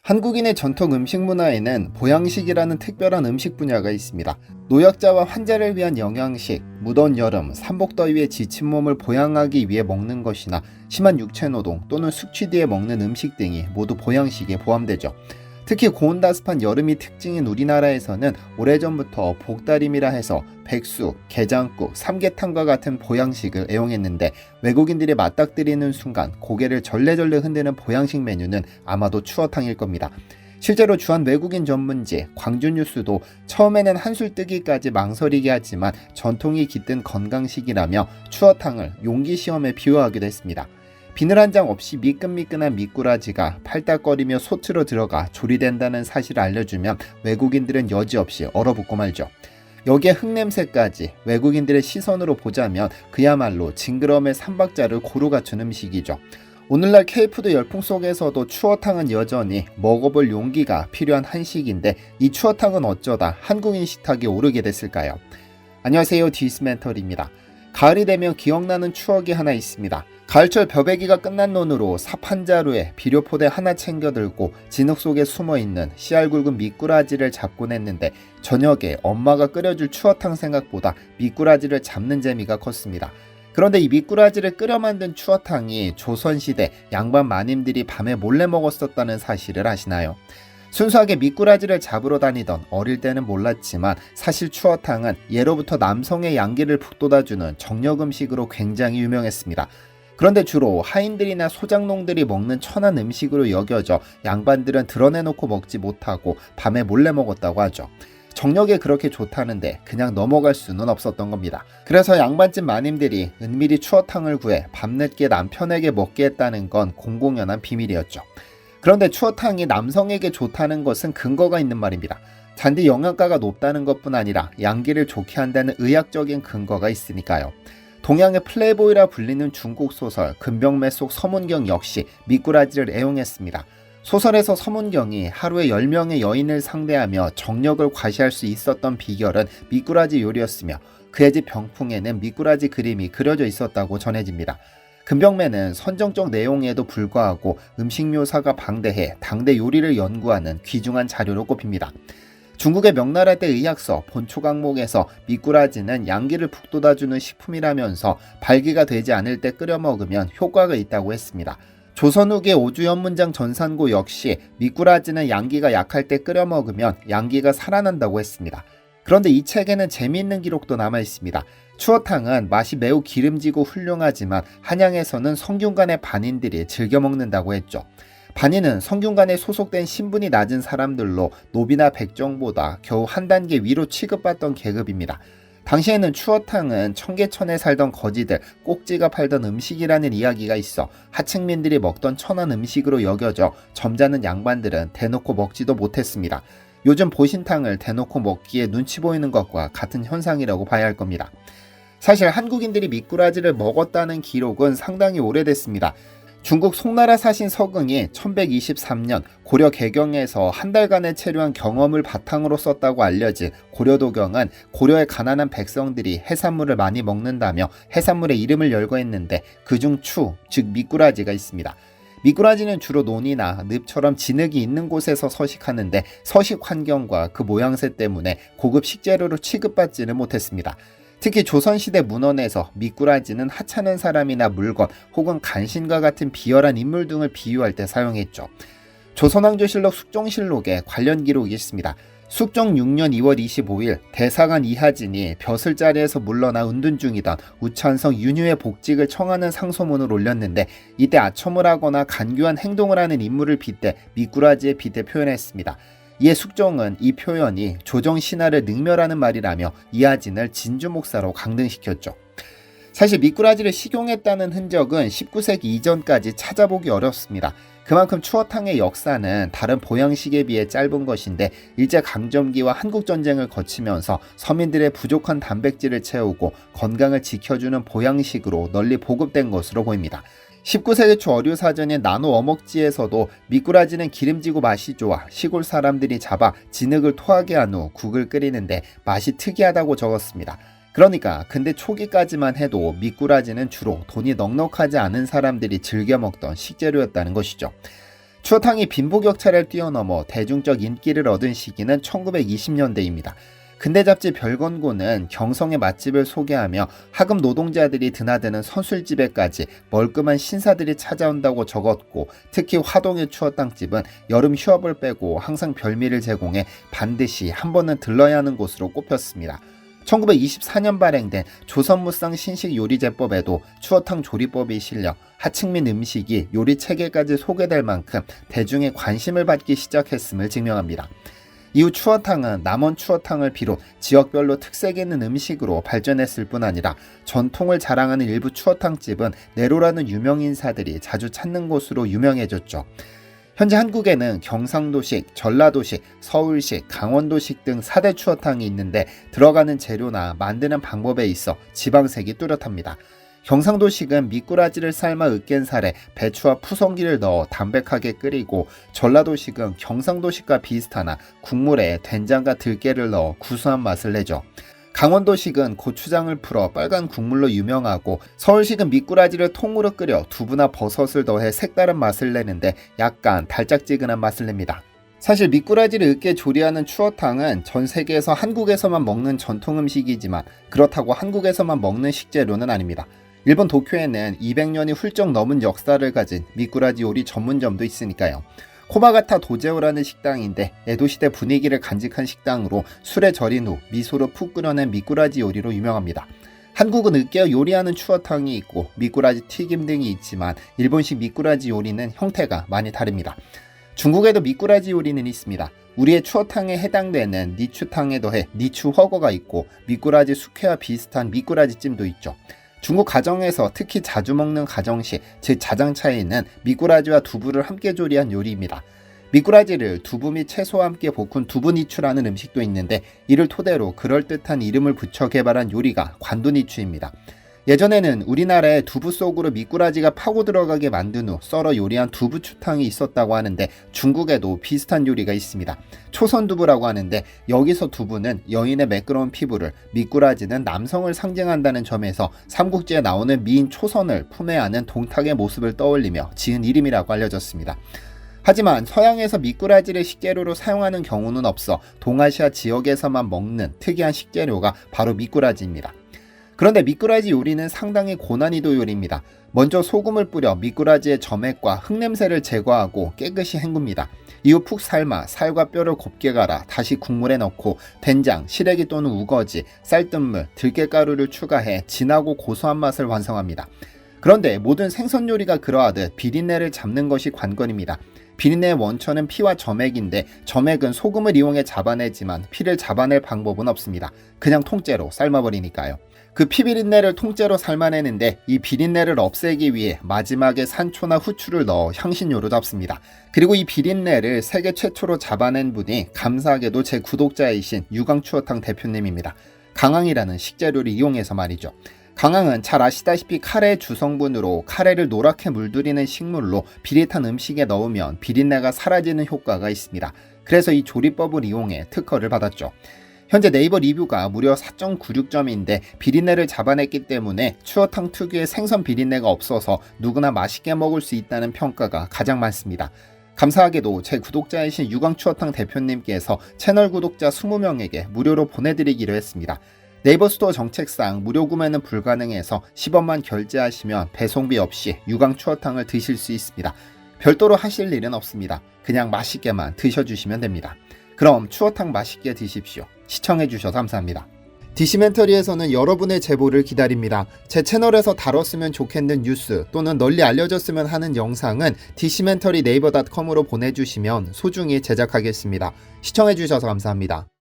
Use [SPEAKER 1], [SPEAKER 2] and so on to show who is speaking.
[SPEAKER 1] 한국인의 전통 음식 문화에는 보양식이라는 특별한 음식 분야가 있습니다. 노약자와 환자를 위한 영양식, 무더운 여름, 삼복더위에 지친 몸을 보양하기 위해 먹는 것이나 심한 육체노동 또는 숙취 뒤에 먹는 음식 등이 모두 보양식에 포함되죠. 특히 고온다습한 여름이 특징인 우리나라에서는 오래전부터 복다림이라 해서 백숙, 게장국, 삼계탕과 같은 보양식을 애용했는데 외국인들이 맞닥뜨리는 순간 고개를 절레절레 흔드는 보양식 메뉴는 아마도 추어탕일 겁니다. 실제로 주한 외국인 전문지 광주뉴스도 처음에는 한술 뜨기까지 망설이게 하지만 전통이 깃든 건강식이라며 추어탕을 용기 시험에 비유하기도 했습니다. 비늘 한 장 없이 미끈미끈한 미꾸라지가 팔딱거리며 솥으로 들어가 조리된다는 사실을 알려주면 외국인들은 여지없이 얼어붙고 말죠. 여기에 흙냄새까지 외국인들의 시선으로 보자면 그야말로 징그러움의 삼박자를 고루 갖춘 음식이죠. 오늘날 K푸드 열풍 속에서도 추어탕은 여전히 먹어볼 용기가 필요한 한식인데 이 추어탕은 어쩌다 한국인 식탁에 오르게 됐을까요? 안녕하세요, 디스멘털입니다. 가을이 되면 기억나는 추억이 하나 있습니다. 가을철 벼베기가 끝난 논으로 삽 한 자루에 비료포대 하나 챙겨 들고 진흙 속에 숨어있는 씨알 굵은 미꾸라지를 잡곤 했는데 저녁에 엄마가 끓여줄 추어탕 생각보다 미꾸라지를 잡는 재미가 컸습니다. 그런데 이 미꾸라지를 끓여 만든 추어탕이 조선시대 양반 마님들이 밤에 몰래 먹었었다는 사실을 아시나요? 순수하게 미꾸라지를 잡으러 다니던 어릴 때는 몰랐지만 사실 추어탕은 예로부터 남성의 양기를 북돋아주는 정력 음식으로 굉장히 유명했습니다. 그런데 주로 하인들이나 소장농들이 먹는 천한 음식으로 여겨져 양반들은 드러내놓고 먹지 못하고 밤에 몰래 먹었다고 하죠. 정력에 그렇게 좋다는데 그냥 넘어갈 수는 없었던 겁니다. 그래서 양반집 마님들이 은밀히 추어탕을 구해 밤늦게 남편에게 먹게 했다는 건 공공연한 비밀이었죠. 그런데 추어탕이 남성에게 좋다는 것은 근거가 있는 말입니다. 잔디 영양가가 높다는 것뿐 아니라 양기를 좋게 한다는 의학적인 근거가 있으니까요. 동양의 플레이보이라 불리는 중국 소설 금병매 속 서문경 역시 미꾸라지를 애용했습니다. 소설에서 서문경이 하루에 10명의 여인을 상대하며 정력을 과시할 수 있었던 비결은 미꾸라지 요리였으며 그의 집 병풍에는 미꾸라지 그림이 그려져 있었다고 전해집니다. 금병매는 선정적 내용에도 불구하고 음식 묘사가 방대해 당대 요리를 연구하는 귀중한 자료로 꼽힙니다. 중국의 명나라 때 의학서 본초강목에서 미꾸라지는 양기를 북돋아주는 식품이라면서 발기가 되지 않을 때 끓여 먹으면 효과가 있다고 했습니다. 조선 후기 오주연문장 전산고 역시 미꾸라지는 양기가 약할 때 끓여 먹으면 양기가 살아난다고 했습니다. 그런데 이 책에는 재미있는 기록도 남아 있습니다. 추어탕은 맛이 매우 기름지고 훌륭하지만 한양에서는 성균관의 반인들이 즐겨 먹는다고 했죠. 반인은 성균관에 소속된 신분이 낮은 사람들로 노비나 백정보다 겨우 한 단계 위로 취급받던 계급입니다. 당시에는 추어탕은 청계천에 살던 거지들, 꼭지가 팔던 음식이라는 이야기가 있어 하층민들이 먹던 천한 음식으로 여겨져 점잖은 양반들은 대놓고 먹지도 못했습니다. 요즘 보신탕을 대놓고 먹기에 눈치 보이는 것과 같은 현상이라고 봐야 할 겁니다. 사실 한국인들이 미꾸라지를 먹었다는 기록은 상당히 오래됐습니다. 중국 송나라 사신 서긍이 1123년 고려 개경에서 한 달간의 체류한 경험을 바탕으로 썼다고 알려진 고려도경은 고려의 가난한 백성들이 해산물을 많이 먹는다며 해산물의 이름을 열거했는데 그중 추, 즉 미꾸라지가 있습니다. 미꾸라지는 주로 논이나 늪처럼 진흙이 있는 곳에서 서식하는데 서식 환경과 그 모양새 때문에 고급 식재료로 취급받지는 못했습니다. 특히 조선시대 문헌에서 미꾸라지는 하찮은 사람이나 물건 혹은 간신과 같은 비열한 인물 등을 비유할 때 사용했죠. 조선왕조실록 숙종실록에 관련 기록이 있습니다. 숙종 6년 2월 25일 대사관 이하진이 벼슬자리에서 물러나 은둔 중이던 우천성 윤유의 복직을 청하는 상소문을 올렸는데 이때 아첨을 하거나 간교한 행동을 하는 인물을 빗대 미꾸라지에 빗대 표현했습니다. 이에 숙종은 이 표현이 조정 신하를 능멸하는 말이라며 이하진을 진주 목사로 강등시켰죠. 사실 미꾸라지를 식용했다는 흔적은 19세기 이전까지 찾아보기 어렵습니다. 그만큼 추어탕의 역사는 다른 보양식에 비해 짧은 것인데 일제강점기와 한국전쟁을 거치면서 서민들의 부족한 단백질을 채우고 건강을 지켜주는 보양식으로 널리 보급된 것으로 보입니다. 19세기 초 어류사전인 나노 어목지에서도 미꾸라지는 기름지고 맛이 좋아 시골 사람들이 잡아 진흙을 토하게 한 후 국을 끓이는데 맛이 특이하다고 적었습니다. 그러니까 근대 초기까지만 해도 미꾸라지는 주로 돈이 넉넉하지 않은 사람들이 즐겨 먹던 식재료였다는 것이죠. 추어탕이 빈부격차를 뛰어넘어 대중적 인기를 얻은 시기는 1920년대입니다. 근대 잡지 별건고는 경성의 맛집을 소개하며 하급 노동자들이 드나드는 선술집에까지 멀끔한 신사들이 찾아온다고 적었고, 특히 화동의 추어탕집은 여름 휴업을 빼고 항상 별미를 제공해 반드시 한 번은 들러야 하는 곳으로 꼽혔습니다. 1924년 발행된 조선무상 신식요리제법에도 추어탕 조리법이 실려 하층민 음식이 요리 체계까지 소개될 만큼 대중의 관심을 받기 시작했음을 증명합니다. 이후 추어탕은 남원 추어탕을 비롯 지역별로 특색 있는 음식으로 발전했을 뿐 아니라 전통을 자랑하는 일부 추어탕집은 내로라는 유명인사들이 자주 찾는 곳으로 유명해졌죠. 현재 한국에는 경상도식, 전라도식, 서울식, 강원도식 등 4대 추어탕이 있는데 들어가는 재료나 만드는 방법에 있어 지방색이 뚜렷합니다. 경상도식은 미꾸라지를 삶아 으깬 살에 배추와 푸성기를 넣어 담백하게 끓이고, 전라도식은 경상도식과 비슷하나 국물에 된장과 들깨를 넣어 구수한 맛을 내죠. 강원도식은 고추장을 풀어 빨간 국물로 유명하고, 서울식은 미꾸라지를 통으로 끓여 두부나 버섯을 더해 색다른 맛을 내는데 약간 달짝지근한 맛을 냅니다. 사실 미꾸라지를 으깨 조리하는 추어탕은 전 세계에서 한국에서만 먹는 전통 음식이지만 그렇다고 한국에서만 먹는 식재료는 아닙니다. 일본 도쿄에는 200년이 훌쩍 넘은 역사를 가진 미꾸라지 요리 전문점도 있으니까요. 코마가타 도제오라는 식당인데 에도시대 분위기를 간직한 식당으로 술에 절인 후 미소로 푹 끓여낸 미꾸라지 요리로 유명합니다. 한국은 으깨어 요리하는 추어탕이 있고 미꾸라지 튀김 등이 있지만 일본식 미꾸라지 요리는 형태가 많이 다릅니다. 중국에도 미꾸라지 요리는 있습니다. 우리의 추어탕에 해당되는 니추탕에 더해 니추허거가 있고, 미꾸라지 숙회와 비슷한 미꾸라지찜도 있죠. 중국 가정에서 특히 자주 먹는 가정식, 즉 자장차에는 미꾸라지와 두부를 함께 조리한 요리입니다. 미꾸라지를 두부 및 채소와 함께 볶은 두부니추라는 음식도 있는데, 이를 토대로 그럴듯한 이름을 붙여 개발한 요리가 관두니추입니다. 예전에는 우리나라에 두부 속으로 미꾸라지가 파고 들어가게 만든 후 썰어 요리한 두부추탕이 있었다고 하는데, 중국에도 비슷한 요리가 있습니다. 초선두부라고 하는데, 여기서 두부는 여인의 매끄러운 피부를, 미꾸라지는 남성을 상징한다는 점에서 삼국지에 나오는 미인 초선을 품에 안은 동탁의 모습을 떠올리며 지은 이름이라고 알려졌습니다. 하지만 서양에서 미꾸라지를 식재료로 사용하는 경우는 없어 동아시아 지역에서만 먹는 특이한 식재료가 바로 미꾸라지입니다. 그런데 미꾸라지 요리는 상당히 고난이도 요리입니다. 먼저 소금을 뿌려 미꾸라지의 점액과 흙냄새를 제거하고 깨끗이 헹굽니다. 이후 푹 삶아 살과 뼈를 곱게 갈아 다시 국물에 넣고 된장, 시래기 또는 우거지, 쌀뜨물, 들깨가루를 추가해 진하고 고소한 맛을 완성합니다. 그런데 모든 생선 요리가 그러하듯 비린내를 잡는 것이 관건입니다. 비린내의 원천은 피와 점액인데, 점액은 소금을 이용해 잡아내지만 피를 잡아낼 방법은 없습니다. 그냥 통째로 삶아버리니까요. 그 피비린내를 통째로 삶아내는데, 이 비린내를 없애기 위해 마지막에 산초나 후추를 넣어 향신료로 잡습니다. 그리고 이 비린내를 세계 최초로 잡아낸 분이 감사하게도 제 구독자이신 유광추어탕 대표님입니다. 강황이라는 식재료를 이용해서 말이죠. 강황은 잘 아시다시피 카레의 주성분으로 카레를 노랗게 물들이는 식물로 비릿한 음식에 넣으면 비린내가 사라지는 효과가 있습니다. 그래서 이 조리법을 이용해 특허를 받았죠. 현재 네이버 리뷰가 무려 4.96점인데 비린내를 잡아냈기 때문에 추어탕 특유의 생선 비린내가 없어서 누구나 맛있게 먹을 수 있다는 평가가 가장 많습니다. 감사하게도 제 구독자이신 유광추어탕 대표님께서 채널 구독자 20명에게 무료로 보내드리기로 했습니다. 네이버 스토어 정책상 무료 구매는 불가능해서 10원만 결제하시면 배송비 없이 유광추어탕을 드실 수 있습니다. 별도로 하실 일은 없습니다. 그냥 맛있게만 드셔주시면 됩니다. 그럼 추어탕 맛있게 드십시오. 시청해주셔서 감사합니다. 디시멘터리에서는 여러분의 제보를 기다립니다. 제 채널에서 다뤘으면 좋겠는 뉴스 또는 널리 알려졌으면 하는 영상은 디시멘터리 네이버.com으로 보내주시면 소중히 제작하겠습니다. 시청해주셔서 감사합니다.